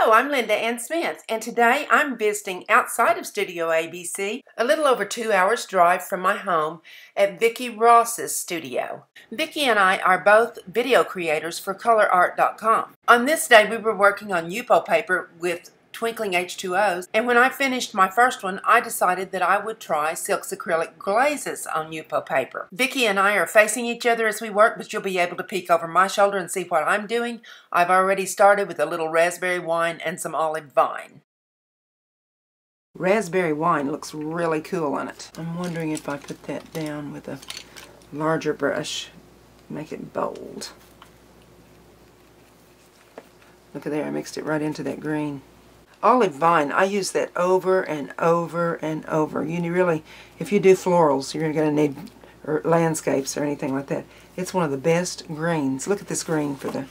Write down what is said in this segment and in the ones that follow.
Hello, I'm Linda Ann Smith, and today I'm visiting outside of Studio ABC, a little over 2 hours drive from my home at Vicki Ross's studio. Vicki and I are both video creators for COLOURARTE.com. On this day, we were working on Yupo paper with twinkling H2Os, and when I finished my first one, I decided that I would try Silk's Acrylic Glazes on Yupo paper. Vicki and I are facing each other as we work, but you'll be able to peek over my shoulder and see what I'm doing. I've already started with a little raspberry wine and some olive vine. Raspberry wine looks really cool on it. I'm wondering if I put that down with a larger brush, make it bold. Look at there, I mixed it right into that green. Olive vine, I use that over and over and over. You really, if you do florals, you're going to need, or landscapes or anything like that. It's one of the best greens. Look at this green for the...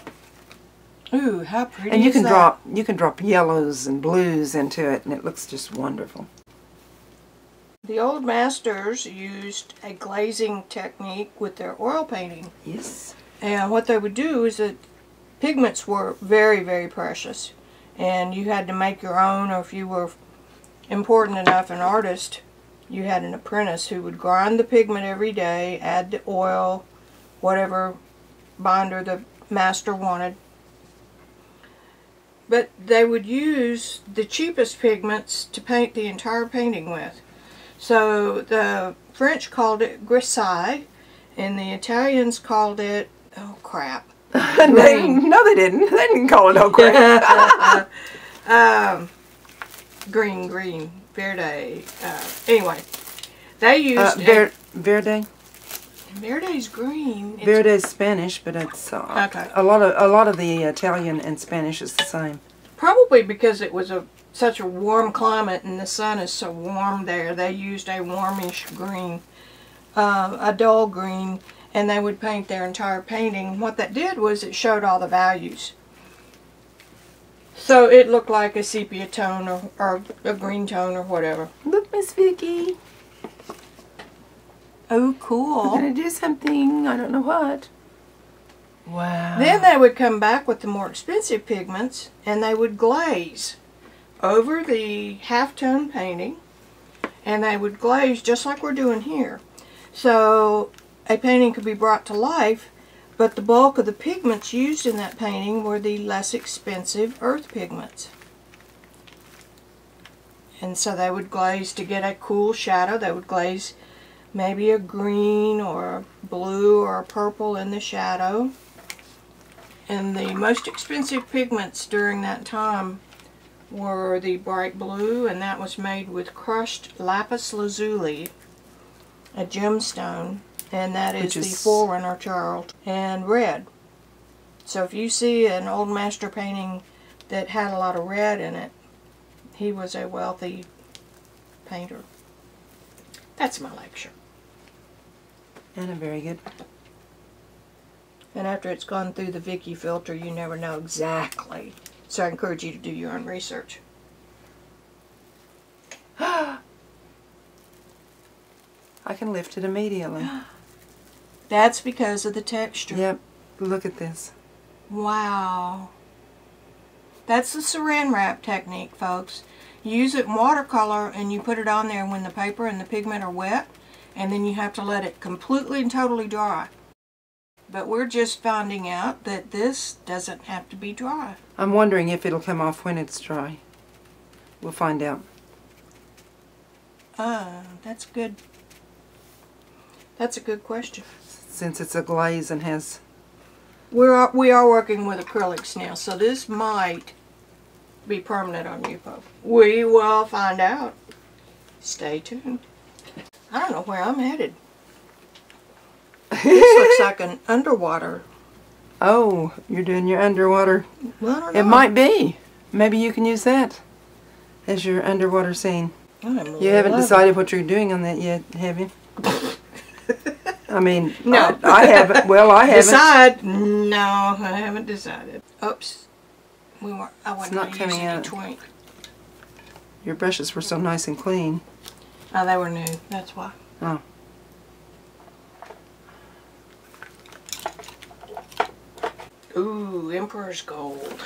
Ooh, how pretty and you is can that? you can drop yellows and blues into it, and it looks just wonderful. The old masters used a glazing technique with their oil painting. Yes. And what they would do is that pigments were very, very precious. And you had to make your own, or if you were important enough an artist, you had an apprentice who would grind the pigment every day, add the oil, whatever binder the master wanted. But they would use the cheapest pigments to paint the entire painting with. So the French called it grisaille, and the Italians called it, oh crap, green. No, they didn't. They didn't call it no crap. Green, verde. Anyway, they used verde. Verde's green. Verde's Spanish, but it's okay. A lot of the Italian and Spanish is the same. Probably because it was such a warm climate and the sun is so warm there. They used a warmish green, a dull green. And they would paint their entire painting. What that did was it showed all the values. So it looked like a sepia tone or a green tone or whatever. Look, Miss Vicki. Oh, cool. I'm going to do something. I don't know what. Wow. Then they would come back with the more expensive pigments and they would glaze over the half-tone painting. And they would glaze just like we're doing here. So a painting could be brought to life, but the bulk of the pigments used in that painting were the less expensive earth pigments. And so they would glaze to get a cool shadow. They would glaze maybe a green or a blue or a purple in the shadow. And the most expensive pigments during that time were the bright blue, and that was made with crushed lapis lazuli, a gemstone. And that is the forerunner child, and red. So if you see an old master painting that had a lot of red in it, he was a wealthy painter. That's my lecture. And a very good. And after it's gone through the Vicki filter, you never know exactly. So I encourage you to do your own research. I can lift it immediately. That's because of the texture. Yep. Look at this. Wow. That's the saran wrap technique, folks. You use it in watercolor and you put it on there when the paper and the pigment are wet, and then you have to let it completely and totally dry. But we're just finding out that this doesn't have to be dry. I'm wondering if it'll come off when it's dry. We'll find out. That's good. That's a good question. Since it's a glaze and has... We are working with acrylics now, so this might be permanent on Yupo. We will find out. Stay tuned. I don't know where I'm headed. This looks like an underwater. Oh, you're doing your underwater. Well, I don't know. It might be. Maybe you can use that as your underwater scene. You haven't decided what you're doing on that yet, have you? I mean, no. I haven't. Well, I haven't. Decide? No, I haven't decided. Oops. I wasn't not coming out. Twink. Your brushes were so nice and clean. Oh, they were new. That's why. Oh. Ooh, Emperor's Gold.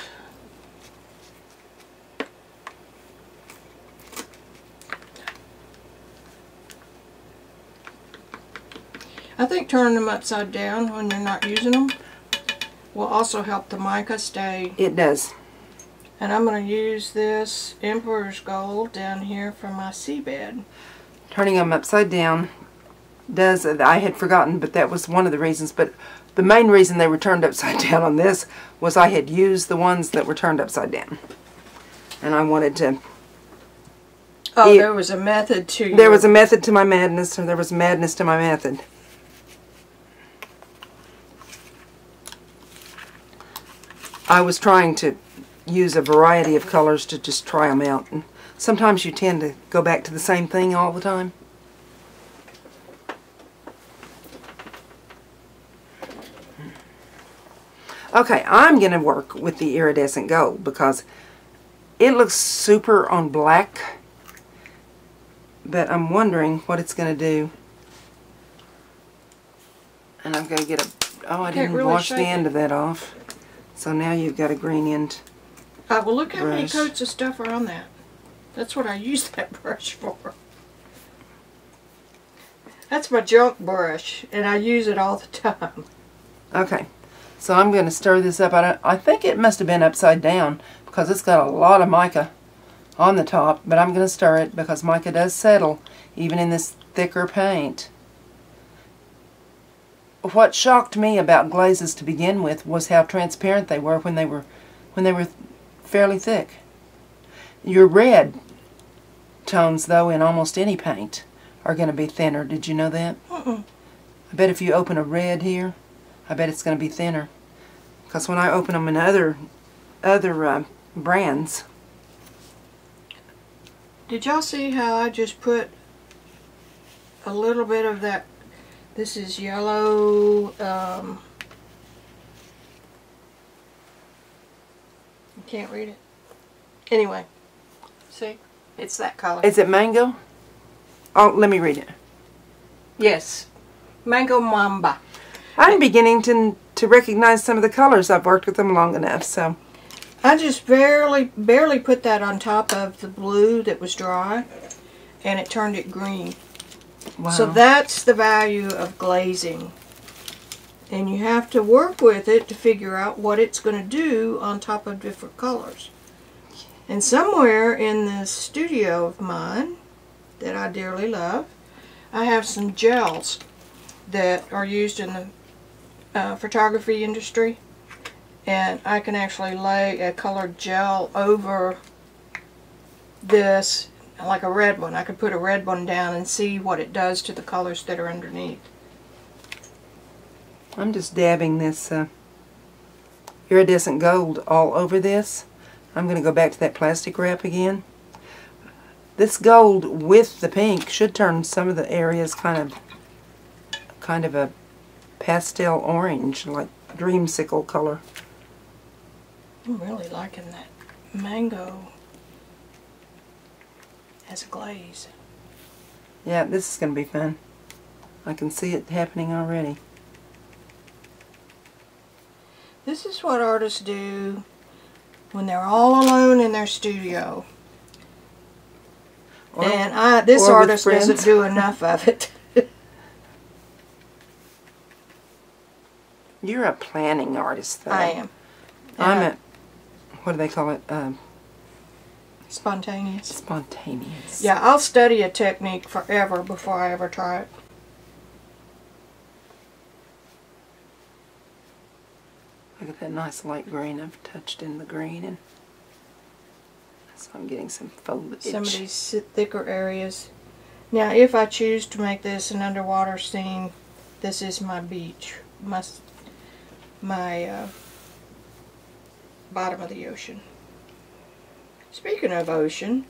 I think turning them upside down when you're not using them will also help the mica stay. It does. And I'm going to use this Emperor's Gold down here for my seabed. Turning them upside down does, I had forgotten, but that was one of the reasons. But the main reason they were turned upside down on this was I had used the ones that were turned upside down. And I wanted to... Oh, there was a method to There was a method to my madness, or there was madness to my method. I was trying to use a variety of colors to just try them out. And sometimes you tend to go back to the same thing all the time. Okay, I'm going to work with the iridescent gold because it looks super on black, but I'm wondering what it's going to do. And I'm going to get a... Oh, I didn't wash the end of that off. So now you've got a green end. Well, look how many coats of stuff are on that. That's what I use that brush for. That's my junk brush, and I use it all the time. Okay, so I'm going to stir this up. I think it must have been upside down because it's got a lot of mica on the top, but I'm going to stir it because mica does settle even in this thicker paint. What shocked me about glazes to begin with was how transparent they were when they were fairly thick. Your red tones, though, in almost any paint are going to be thinner. Did you know that? I bet if you open a red here, I bet it's going to be thinner. Because when I open them in other brands. Did y'all see how I just put a little bit of that? This is yellow. I can't read it. Anyway, see? It's that color. Is it mango? Oh, let me read it. Yes. Mango Mamba. I'm beginning to recognize some of the colors. I've worked with them long enough, so. I just barely put that on top of the blue that was dry, and it turned it green. Wow. So that's the value of glazing. And you have to work with it to figure out what it's going to do on top of different colors. And somewhere in this studio of mine that I dearly love, I have some gels that are used in the photography industry. And I can actually lay a colored gel over this, like a red one. I could put a red one down and see what it does to the colors that are underneath. I'm just dabbing this iridescent gold all over this. I'm going to go back to that plastic wrap again. This gold with the pink should turn some of the areas kind of a pastel orange, like dreamsicle color. I'm really liking that mango as a glaze. Yeah, this is going to be fun. I can see it happening already. This is what artists do when they're all alone in their studio. And this artist doesn't do enough of it. You're a planning artist, though. I am. I'm a, what do they call it? Spontaneous. Spontaneous. Yeah, I'll study a technique forever before I ever try it. Look at that nice light green I've touched in the green, and so I'm getting some foliage. Some of these thicker areas. Now, if I choose to make this an underwater scene, this is my beach, my bottom of the ocean. Speaking of ocean,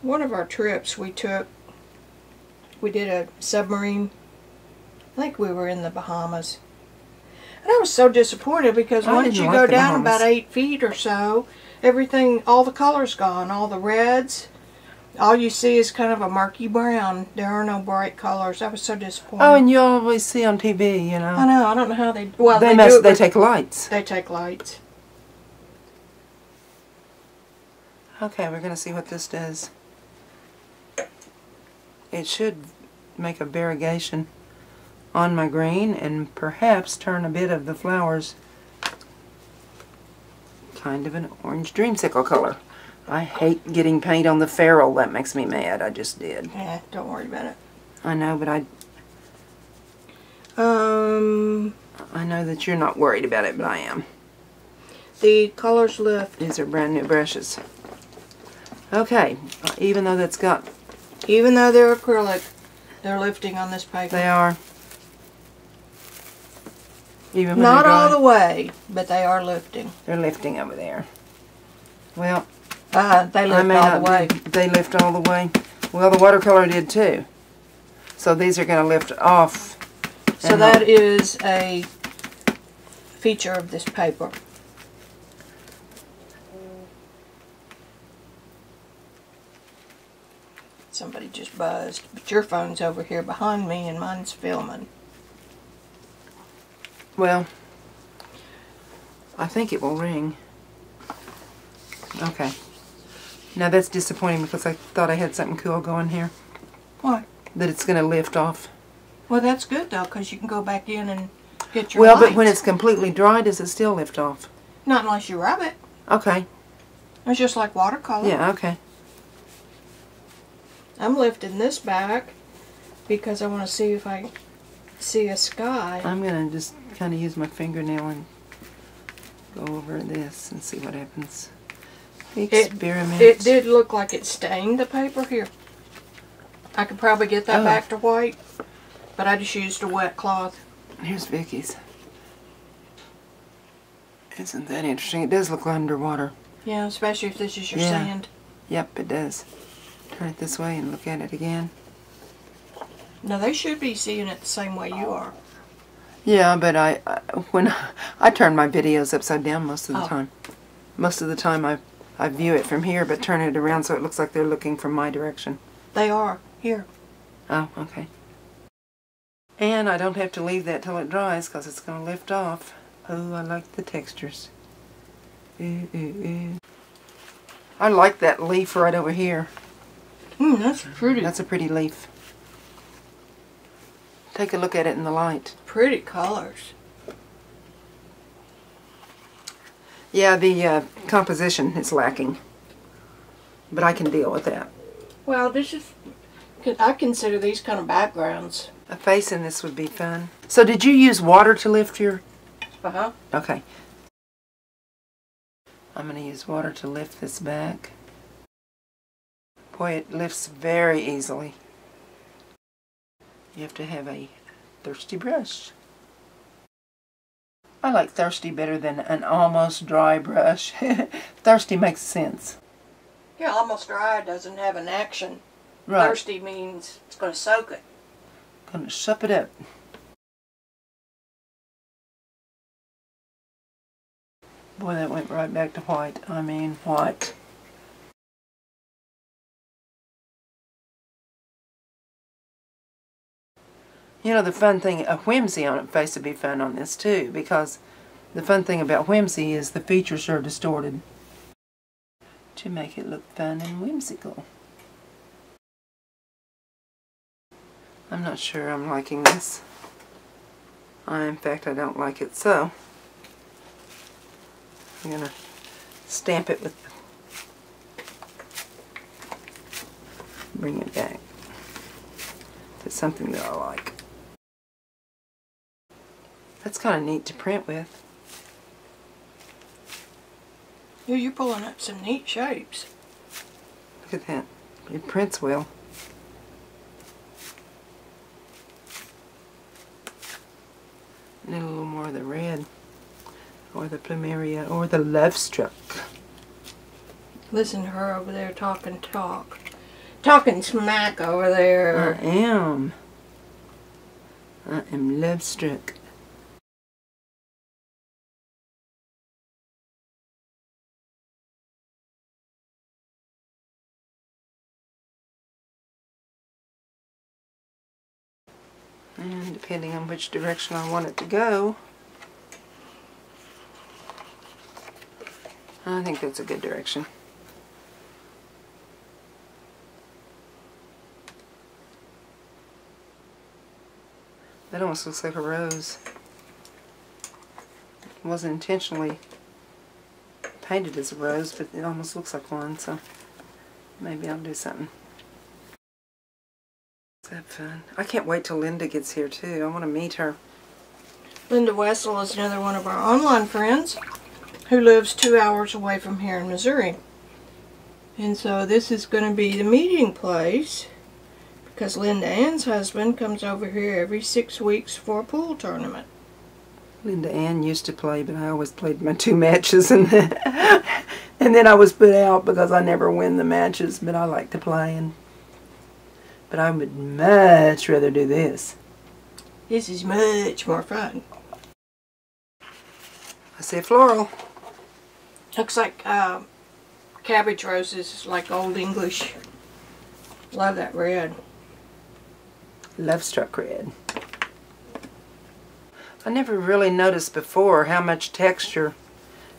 one of our trips we did a submarine. I think we were in the Bahamas. And I was so disappointed because once you go down about 8 feet or so, everything, all the color's gone, all the reds. All you see is kind of a murky brown. There are no bright colors. I was so disappointed. Oh, and you always see on TV, you know. I know. I don't know how they. Well, they take lights. They take lights. Okay, we're going to see what this does. It should make a variegation on my green and perhaps turn a bit of the flowers kind of an orange dreamsicle color. I hate getting paint on the ferrule. That makes me mad. I just did. Yeah, don't worry about it. I know, but I know that you're not worried about it, but I am. The colors lift. These are brand new brushes. Okay, even though they're acrylic, they're lifting on this paper. They are. Even when not all the way, but they are lifting. They're lifting over there. Well, they lift all the way. They lift all the way. Well, the watercolor did too. So these are going to lift off. So that is a feature of this paper. Somebody just buzzed, but your phone's over here behind me and mine's filming. Well, I think it will ring. Okay. Now that's disappointing because I thought I had something cool going here. What? That it's going to lift off. Well, that's good though, because you can go back in and get your Well, lights. but when it's completely dry, does it still lift off? Not unless you rub it. Okay. It's just like watercolor. Yeah, okay. I'm lifting this back because I want to see if I see a sky. I'm going to just kind of use my fingernail and go over this and see what happens. Experiment. It did look like it stained the paper here. I could probably get that back to white, but I just used a wet cloth. Here's Vicky's. Isn't that interesting? It does look underwater. Yeah, especially if this is your sand. Yep, it does. Turn it this way and look at it again. Now they should be seeing it the same way you are. Yeah, but when I turn my videos upside down most of the time. Most of the time I view it from here, but turn it around so it looks like they're looking from my direction. They are. Here. Oh, okay. And I don't have to leave that till it dries because it's going to lift off. Oh, I like the textures. Ooh, ooh, ooh. I like that leaf right over here. That's pretty. That's a pretty leaf. Take a look at it in the light. Pretty colors. Yeah, the composition is lacking. But I can deal with that. Well, I consider these kind of backgrounds. A face in this would be fun. So did you use water to lift your... Uh-huh. Okay. I'm going to use water to lift this back. Boy, it lifts very easily. You have to have a thirsty brush. I like thirsty better than an almost dry brush. Thirsty makes sense. Yeah, almost dry doesn't have an action. Right. Thirsty means it's going to soak it. Gonna sup it up. Boy, that went right back to white. I mean, white. You know, the fun thing, a whimsy on a face would be fun on this too, because the fun thing about whimsy is the features are distorted to make it look fun and whimsical. I'm not sure I'm liking this. In fact, I don't like it, so I'm going to stamp it with, bring it back to something that I like. That's kind of neat to print with. Yeah, you're pulling up some neat shapes. Look at that. It prints well. Need a little more of the red, or the plumeria, or the love struck. Listen to her over there talking smack over there. I am love struck. And depending on which direction I want it to go, I think that's a good direction. But That almost looks like a rose. It wasn't intentionally painted as a rose, but it almost looks like one, so maybe I'll do something. Is that fun? I can't wait till Linda gets here too. I want to meet her. Linda Wessel is another one of our online friends who lives 2 hours away from here in Missouri. And so this is going to be the meeting place because Linda Ann's husband comes over here every 6 weeks for a pool tournament. Linda Ann used to play, but I always played my 2 matches, and then I was put out because I never win the matches, but I like to play. But I would much rather do this. This is much more fun. I see a floral. Looks like cabbage roses, like Old English. Love that red. Love struck red. I never really noticed before how much texture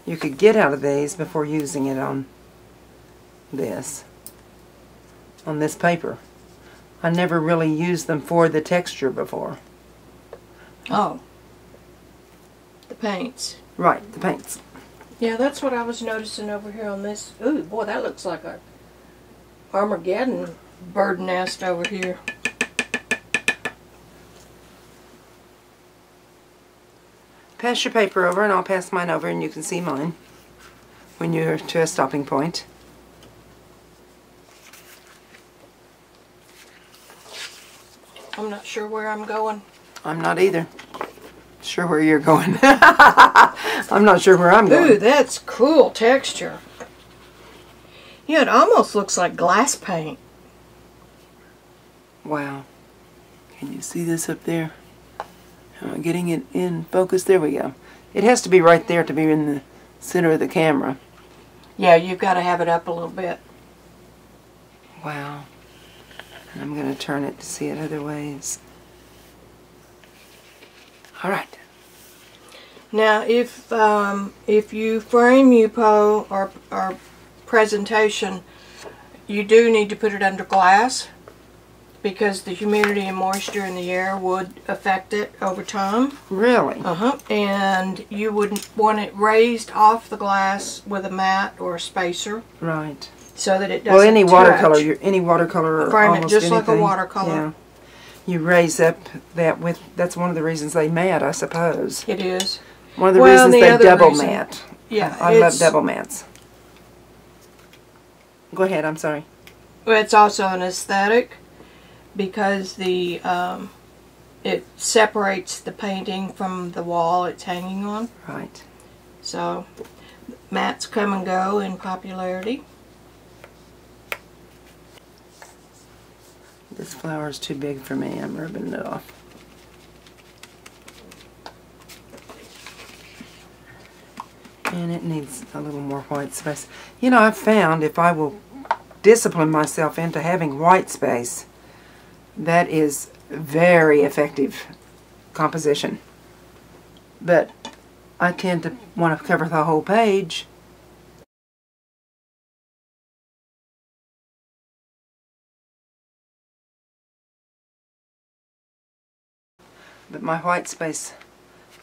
you could get out of these before using it on this paper. I never really used them for the texture before. Oh. The paints. Right, the paints. Yeah, that's what I was noticing over here on this. Ooh, boy, that looks like a Armageddon bird nest over here. Pass your paper over and I'll pass mine over and you can see mine when you're to a stopping point. I'm not sure where I'm going. I'm not either. Sure where you're going. I'm not sure where I'm going. Ooh, that's cool texture. Yeah, it almost looks like glass paint. Wow. Can you see this up there? Am I getting it in focus? There we go. It has to be right there to be in the center of the camera. Yeah, you've got to have it up a little bit. Wow. And I'm going to turn it to see it other ways. All right. Now, if you frame Yupo or presentation, you do need to put it under glass because the humidity and moisture in the air would affect it over time. Really? And you would want it raised off the glass with a mat or a spacer. Right. So that it doesn't Well, any watercolor, touch. any watercolor or Frame almost it just anything. like a watercolor. Yeah. You raise up that with, that's one of the reasons they mat, I suppose. It is. One of the Well, reasons the they other double reason- mat. Yeah, I love double mats. Go ahead, I'm sorry. It's also an aesthetic because the it separates the painting from the wall it's hanging on. Right. So mats come and go in popularity. This flower is too big for me. I'm rubbing it off. And it needs a little more white space. You know, I've found if I will discipline myself into having white space, that is very effective composition. But I tend to want to cover the whole page. But my white space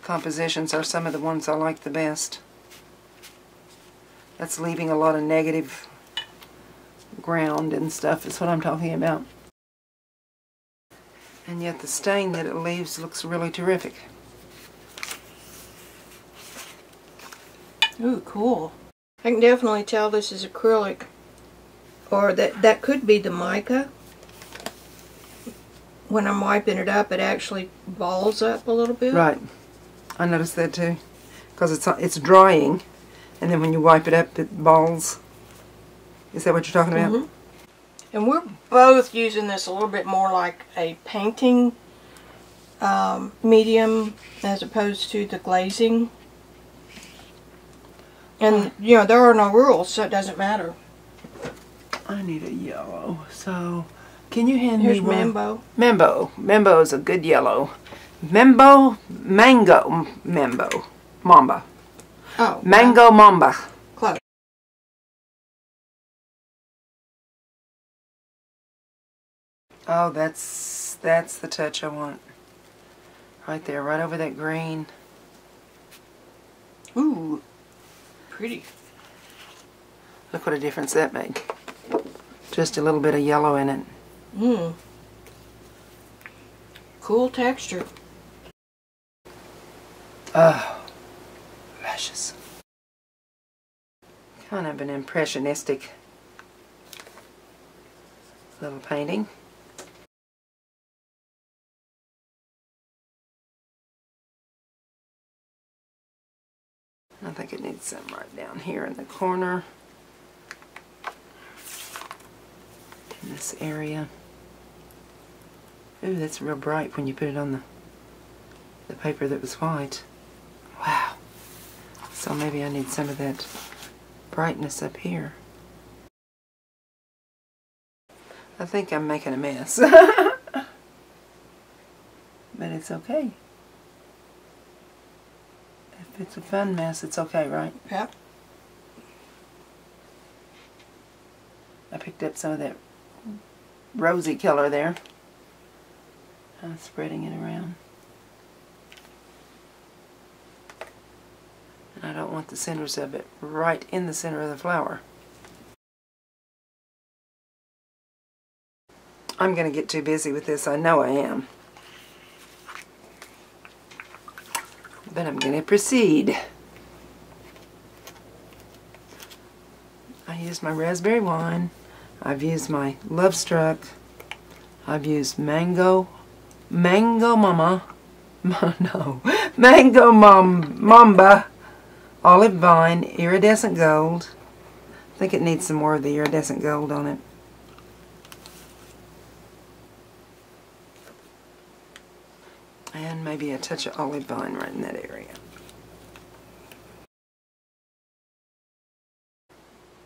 compositions are some of the ones I like the best. That's leaving a lot of negative ground and stuff is what I'm talking about. And yet the stain that it leaves looks really terrific. Ooh, cool. I can definitely tell this is acrylic. Or that could be the mica. When I'm wiping it up, it actually balls up a little bit. Right. I noticed that too. Because it's drying, and then when you wipe it up, it balls. Is that what you're talking about? Mm-hmm. And we're both using this a little bit more like a painting medium as opposed to the glazing. And, you know, there are no rules, so it doesn't matter. I need a yellow, so can you hand Here's me one? Membo. Membo. Membo is a good yellow. Membo, mango, membo, mamba. Oh, Mango mamba. close. Oh, that's the touch I want. Right there, right over that green. Ooh, pretty. Look what a difference that made. Just a little bit of yellow in it. Mmm. Cool texture. Oh, luscious. Kind of an impressionistic little painting. I think it needs some right down here in the corner. In this area. Ooh, that's real bright when you put it on the paper that was white. Wow. So maybe I need some of that brightness up here. I think I'm making a mess. But it's okay. If it's a fun mess, it's okay, right? Yep. I picked up some of that rosy color there. I'm spreading it around. And I don't want the centers of it right in the center of the flower. I'm going to get too busy with this. I know I am. But I'm going to proceed. I used my raspberry wine. I've used my Love Struck. I've used Mango Mama. No. Mango Mamba. Olive Vine. Iridescent Gold. I think it needs some more of the iridescent gold on it. And maybe a touch of olive vine right in that area.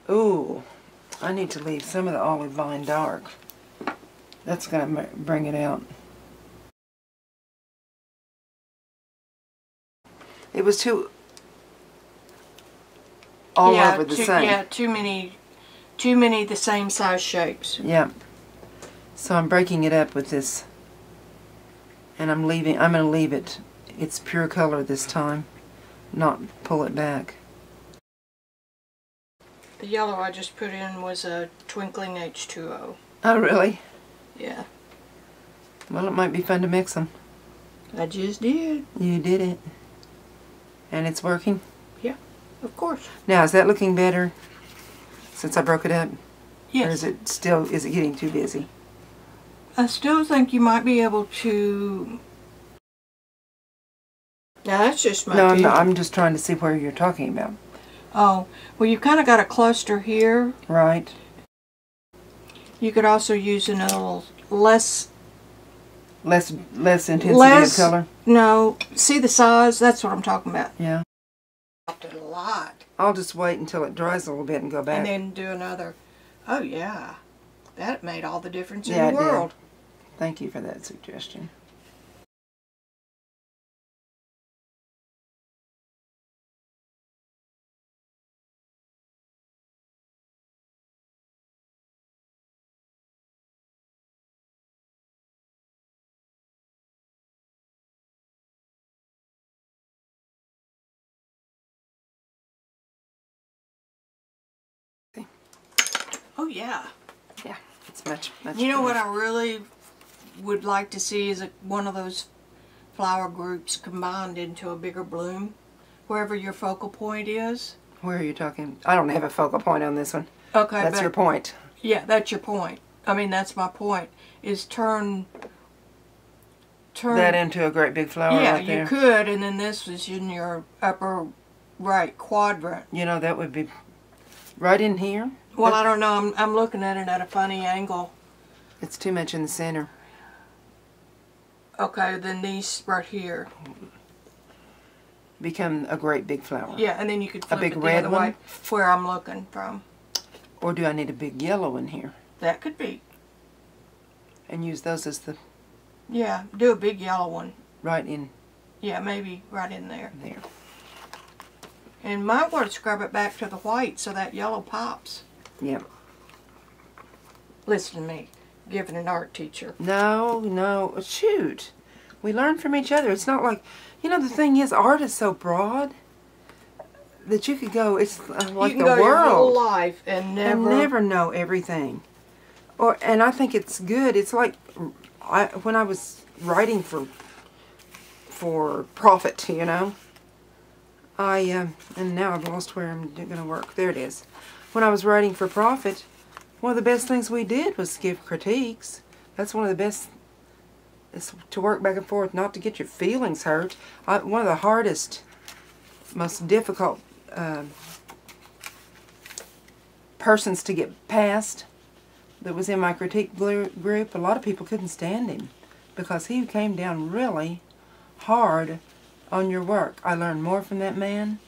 Ooh, I need to leave some of the olive vine dark. That's going to bring it out. It was too all over the same. Yeah, too many the same size shapes. Yeah. So I'm breaking it up with this. And I'm going to leave it its pure color this time, not pull it back. The yellow I just put in was a twinkling H2O. Oh, really? Yeah. Well, it might be fun to mix them. I just did. You did it. And it's working? Yeah, of course. Now, is that looking better since I broke it up? Yes. Or is it still, is it getting too busy? I still think you might be able to... Now that's just my No, I'm just trying to see where you're talking about. Oh, well, you've kind of got a cluster here. Right. You could also use a little less intensity of color? No, see the size? That's what I'm talking about. Yeah. A lot. I'll just wait until it dries a little bit and go back. And then do another. Oh, yeah. That made all the difference in the world. Did. Thank you for that suggestion. Oh, yeah. Yeah, it's much You know better. what I really would like to see is one of those flower groups combined into a bigger bloom, wherever your focal point is. Where are you talking? I don't have a focal point on this one. Okay, that's your point. Yeah, that's your point. I mean, that's my point. Is turn that into a great big flower. Yeah, right there. you could, and then this is in your upper right quadrant. You know, that would be right in here. Well, I don't know. I'm looking at it at a funny angle. It's too much in the center. Okay, then these right here become a great big flower. Yeah, and then you could flip a big it the red other one? way where I'm looking from. Or do I need a big yellow in here? That could be. And use those as the... Yeah, do a big yellow one. Right in... Yeah, maybe right in there. There. And might want to scrub it back to the white so that yellow pops. Yep. Listen to me, giving an art teacher. No, shoot. We learn from each other. It's not like, you know, the thing is, art is so broad that you could go, it's like you can the go world. Your whole life and never know everything. And I think it's good. It's like when I was writing for profit, you know. And now I've lost where I'm going to work. There it is. When I was writing for profit, one of the best things we did was give critiques. That's one of the best, is to work back and forth, not to get your feelings hurt. One of the hardest, most difficult persons to get past that was in my critique group, a lot of people couldn't stand him because he came down really hard on your work. I learned more from that man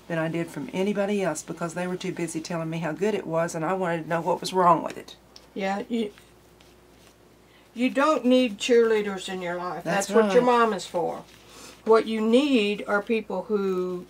than I did from anybody else because they were too busy telling me how good it was, and I wanted to know what was wrong with it. Yeah, you don't need cheerleaders in your life. That's right. What your mom is for. What you need are people who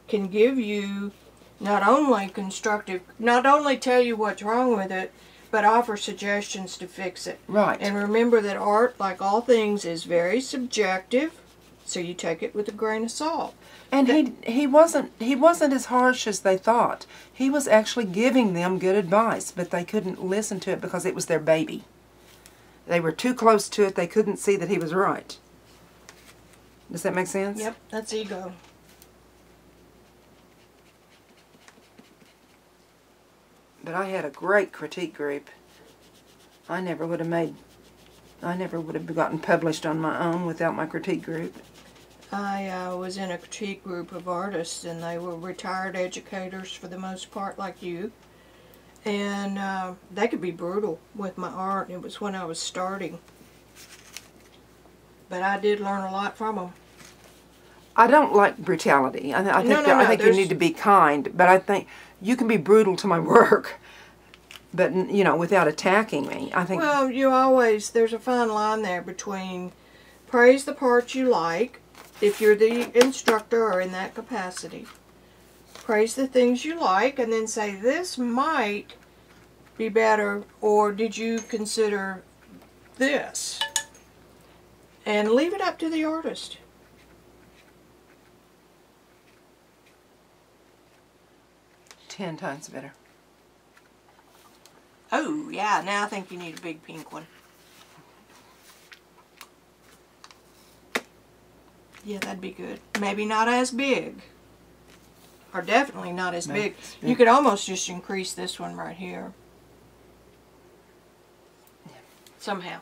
can give you not only tell you what's wrong with it, but offer suggestions to fix it. Right. And remember that art, like all things, is very subjective, so you take it with a grain of salt. And he wasn't as harsh as they thought. He was actually giving them good advice, but they couldn't listen to it because it was their baby. They were too close to it. They couldn't see that he was right. Does that make sense? Yep, that's ego. But I had a great critique group. I never would have gotten published on my own without my critique group. I was in a critique group of artists, and they were retired educators for the most part, like you. And they could be brutal with my art. It was when I was starting. But I did learn a lot from them. I don't like brutality. I think you need to be kind, but I think you can be brutal to my work, but, you know, without attacking me. I think. Well, there's a fine line there between praise the parts you like, if you're the instructor or in that capacity. Praise the things you like, and then say, this might be better, or did you consider this? And leave it up to the artist. Ten times better. Oh, yeah, now I think you need a big pink one. Yeah, that'd be good. Maybe not as big. Or definitely not as big. You could almost just increase this one right here. Somehow.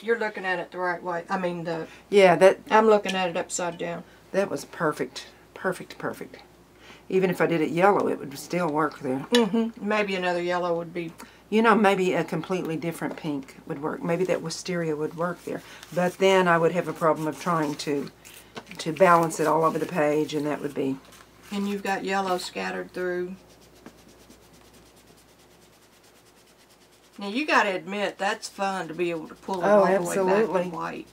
You're looking at it the right way. I mean, I'm looking at it upside down. That was perfect. Perfect, perfect. Even if I did it yellow, it would still work there. Mm-hmm. Maybe another yellow would be... You know, maybe a completely different pink would work. Maybe that wisteria would work there. But then I would have a problem of trying to balance it all over the page, and that would be... And you've got yellow scattered through. Now, you got to admit, that's fun to be able to pull it all the way back to white.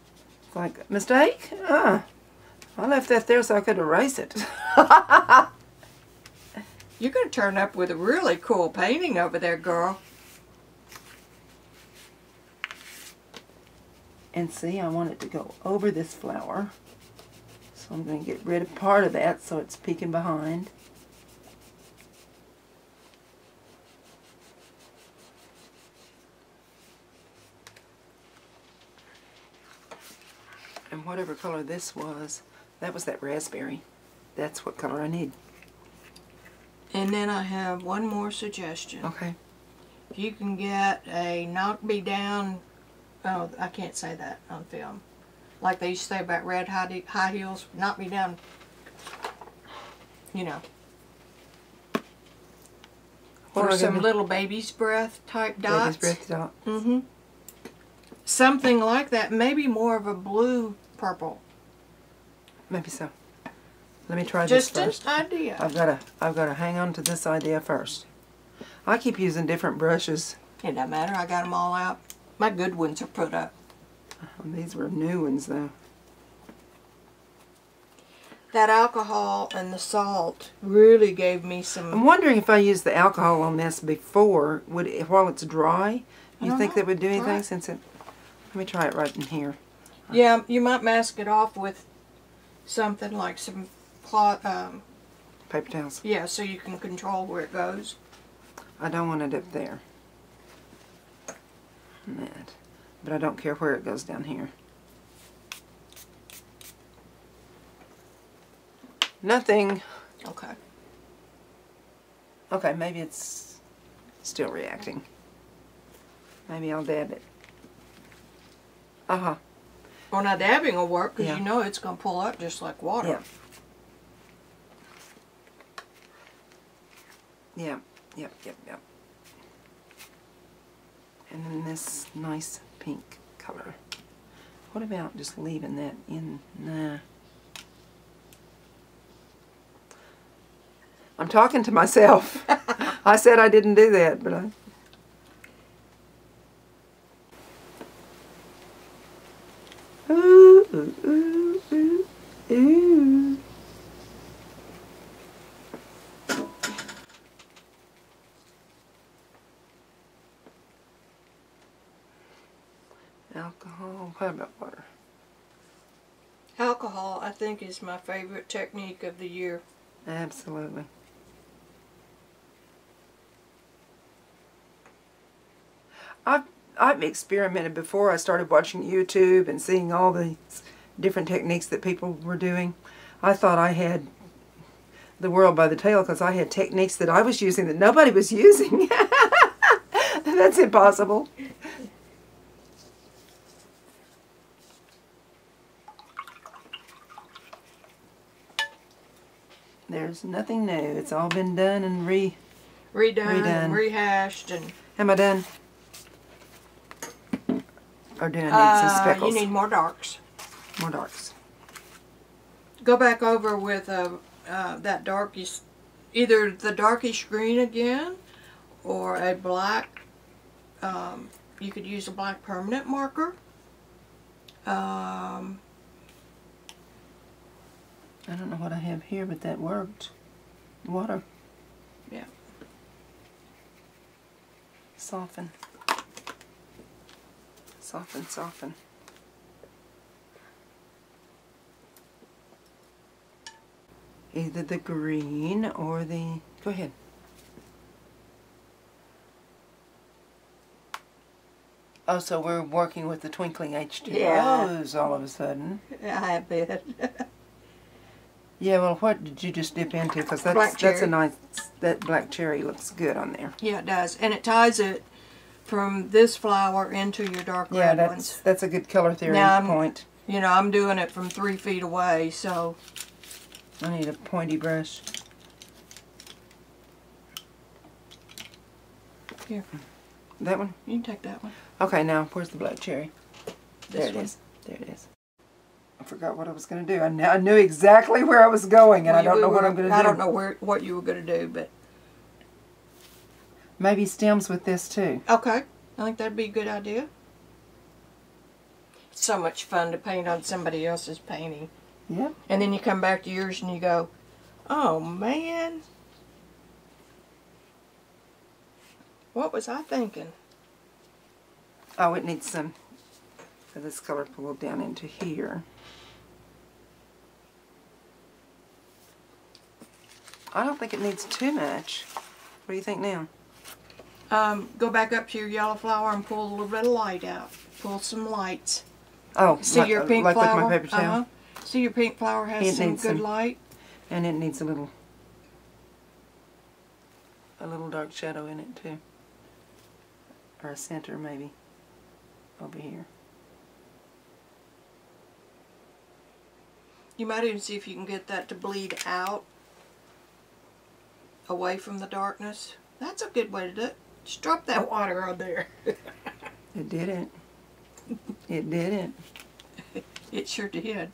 It's like, mistake? I left that there so I could erase it. You're going to turn up with a really cool painting over there, girl. And see, I want it to go over this flower. So I'm going to get rid of part of that so it's peeking behind. And whatever color this was, that was that raspberry. That's what color I need. And then I have one more suggestion. Okay. If you can get a knock me down, oh, I can't say that on film. Like they used to say about red high heels, knock me down, you know. Or some little baby's breath type dots. Baby's breath dot. Mm-hmm. Something like that. Maybe more of a blue purple. Maybe so. Let me try this first. Just an idea. I've gotta hang on to this idea first. I keep using different brushes. It doesn't matter. I got them all out. My good ones are put up. These were new ones, though. That alcohol and the salt really gave me some... I'm wondering if I used the alcohol on this before, while it's dry, you think that would do anything since it... Let me try it right in here. Yeah, you might mask it off with something like some cloth. Paper towels. Yeah, so you can control where it goes. I don't want it up there. That. But I don't care where it goes down here. Nothing. Okay. Okay, maybe it's still reacting. Maybe I'll dab it. Uh-huh. Well, now dabbing will work because Yeah. you know it's going to pull up just like water. Yeah. Yeah. Yep, yep, yep. And then this nice pink color. What about just leaving that in? Nah. I'm talking to myself. I said I didn't do that, but I... Ooh, ooh, ooh, ooh, ooh. Alcohol. What about water? Alcohol, I think, is my favorite technique of the year. Absolutely. I've experimented before. I started watching YouTube and seeing all the different techniques that people were doing. I thought I had the world by the tail because I had techniques that I was using that nobody was using. That's impossible. There's nothing new. It's all been done and redone and rehashed. And am I done? Or do I need some speckles? You need more darks. More darks. Go back over with that darkish, either the darkish green again, or a black. You could use a black permanent marker. I don't know what I have here, but that worked. Water. Yeah. Soften. Soften, soften. Either the green or the... Go ahead. Oh, so we're working with the twinkling H2Os all of a sudden. Yeah, I bet. Yeah, well, what did you just dip into? Because that's a nice... That black cherry looks good on there. Yeah, it does. And it ties it from this flower into your dark red ones. Yeah, that's a good color theory point. You know, I'm doing it from 3 feet away, so... I need a pointy brush. Here. That one? You can take that one. Okay, now, where's the black cherry? There it is. There it is. I forgot what I was going to do. I knew exactly where I was going, and I don't know what I'm going to do. I don't know what you were going to do, but... Maybe stems with this, too. Okay. I think that'd be a good idea. It's so much fun to paint on somebody else's painting. Yep. And then you come back to yours and you go, oh, man. What was I thinking? Oh, it needs some of this color pulled down into here. I don't think it needs too much. What do you think now? Go back up to your yellow flower and pull a little bit of light out. Pull some lights. Oh, see your pink flower? With my paper towel? See your pink flower has some good light? And it needs a little dark shadow in it too. Or a center maybe. Over here. You might even see if you can get that to bleed out away from the darkness. That's a good way to do it. Just drop that water on there. It didn't. It didn't. It sure did.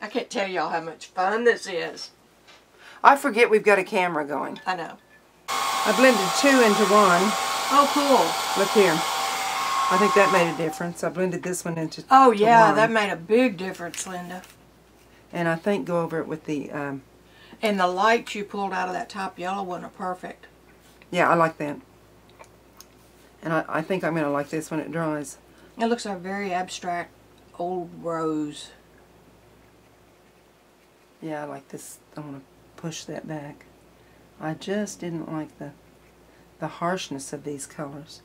I can't tell y'all how much fun this is. I forget we've got a camera going. I know. I blended 2 into 1. Oh, cool. Look here. I think that made a difference. I blended this one into Oh, yeah, that made a big difference, Linda. And I think go over it with the... And the lights you pulled out of that top yellow one are perfect. Yeah, I like that. And I think I'm going to like this when it dries. It looks like a very abstract old rose. Yeah, I like this. I want to push that back. I just didn't like the harshness of these colors.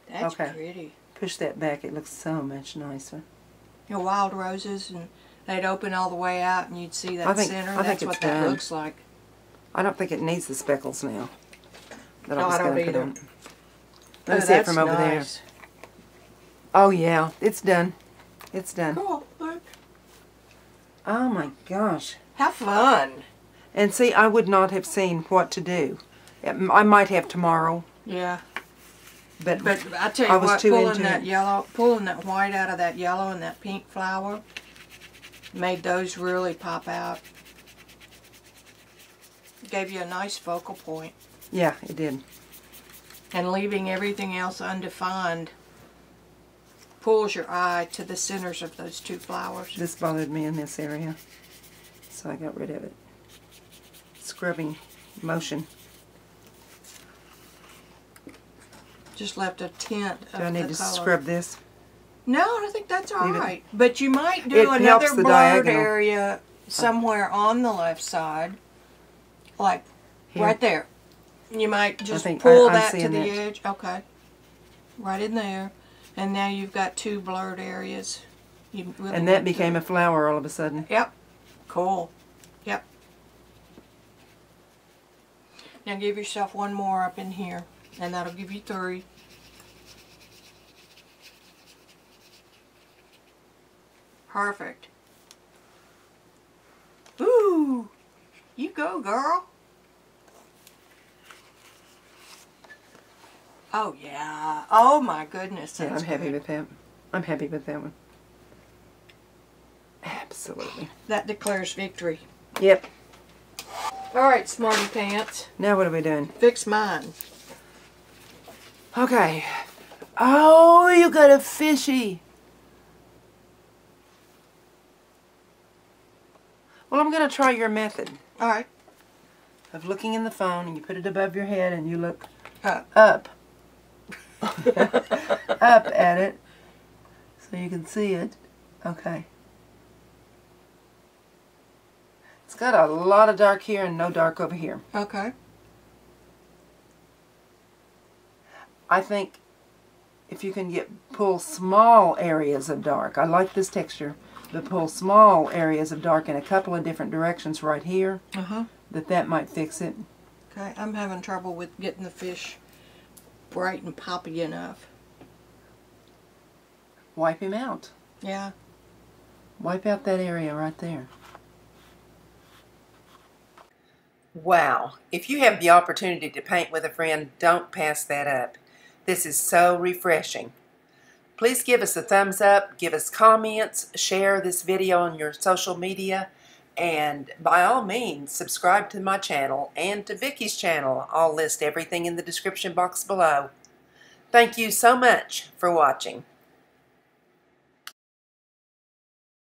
That's okay. pretty. Push that back. It looks so much nicer. You know, wild roses, and they'd open all the way out, and you'd see that center. That's what that looks like. I don't think it needs the speckles now. No, I don't either. Let me see it from over there. Oh yeah, it's done. It's done. Cool. Look. Oh my gosh. How fun. And see, I would not have seen what to do. I might have tomorrow. Yeah. But I tell you what, pulling that white out of that yellow and that pink flower made those really pop out. Gave you a nice focal point. Yeah, it did. And leaving everything else undefined pulls your eye to the centers of those two flowers. This bothered me in this area, so I got rid of it. Scrubbing motion. Just left a tint of the color. Do I need to scrub this? No, I think that's all right. But you might do It another helps the blurred diagonal area somewhere on the left side. Like here? Right there. You might just pull pull that to the edge. Okay. Right in there. And now you've got two blurred areas. Really and that became a flower all of a sudden. Yep. Cool. Yep. Now give yourself one more up in here. And that'll give you 3. Perfect. Ooh! You go, girl. Oh, yeah. Oh, my goodness. Yeah, I'm happy with that. I'm happy with that one. Absolutely. That declares victory. Yep. All right, smarty pants. Now what are we doing? Fix mine. Okay. Oh, you got a fishy. Well, I'm going to try your method. All right. Of looking in the phone, and you put it above your head, and you look up. Up at it, so you can see it. Okay. It's got a lot of dark here and no dark over here. Okay. I think if you can pull small areas of dark, I like this texture, but pull small areas of dark in a couple of different directions right here, that might fix it. Okay, I'm having trouble with getting the fish bright and poppy enough. Wipe him out. Yeah. Wipe out that area right there. Wow. If you have the opportunity to paint with a friend, don't pass that up. This is so refreshing. Please give us a thumbs up, give us comments, share this video on your social media, and by all means, subscribe to my channel and to Vicki's channel. I'll list everything in the description box below. Thank you so much for watching.